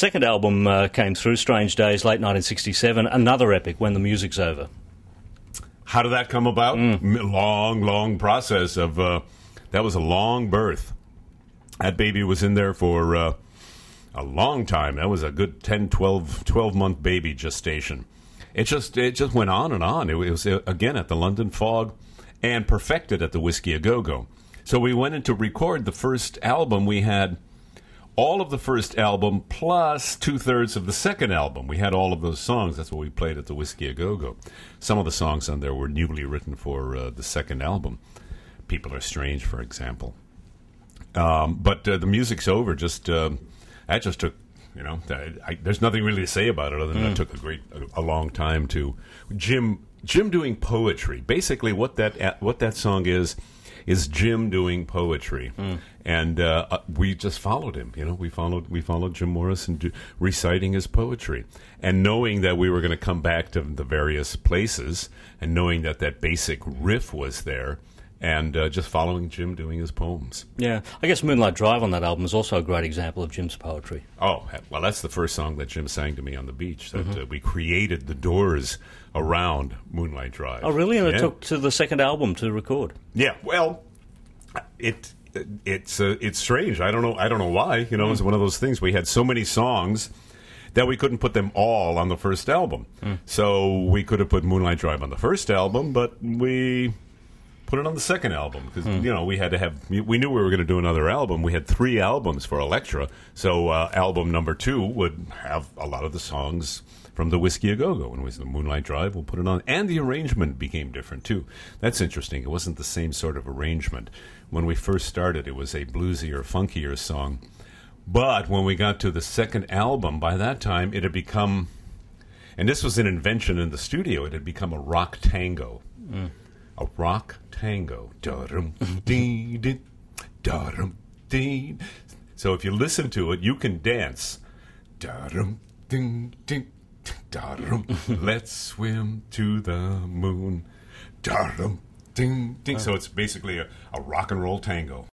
second album came through, Strange Days, late 1967, another epic, When the Music's Over. How did that come about? Long process of... that was a long birth. That baby was in there for a long time. That was a good 10, 12-month baby gestation. It just went on and on. It was, again, at the London Fog and perfected at the Whiskey A Go-Go. So we went in to record the first album. We had all of the first album plus two-thirds of the second album. We had all of those songs. That's what we played at the Whiskey A Go-Go. Some of the songs on there were newly written for the second album. People Are Strange, for example. But the Music's Over, that just took, there's nothing really to say about it other than it took a long time to... Jim doing poetry. Basically what that song is Jim doing poetry. And we just followed him. We followed Jim Morrison reciting his poetry, and knowing that we were going to come back to the various places, and knowing that basic riff was there, and just following Jim doing his poems. Yeah, I guess Moonlight Drive on that album is also a great example of Jim's poetry. Oh, well, that's the first song that Jim sang to me on the beach. That we created the doors around Moonlight Drive. Oh, really? And it took to the second album to record? Yeah, well, it's strange. I don't know why. It's one of those things. We had so many songs that we couldn't put them all on the first album. So we could have put Moonlight Drive on the first album, but we put it on the second album because we had to have. We knew we were going to do another album. We had 3 albums for Elektra, so album number 2 would have a lot of the songs from the Whiskey A Go-Go. When it was the Moonlight Drive, we'll put it on. And the arrangement became different, too. That's interesting. It wasn't the same sort of arrangement. When we first started, it was a bluesier, funkier song. But when we got to the second album, by that time, it had become... And this was an invention in the studio. It had become a rock tango. A rock tango. Da-dum-dee-dee, da-dum-dee. So if you listen to it, you can dance. Da-dum-ding-ding. Let's swim to the moon. Ding, ding. So it's basically a rock and roll tango.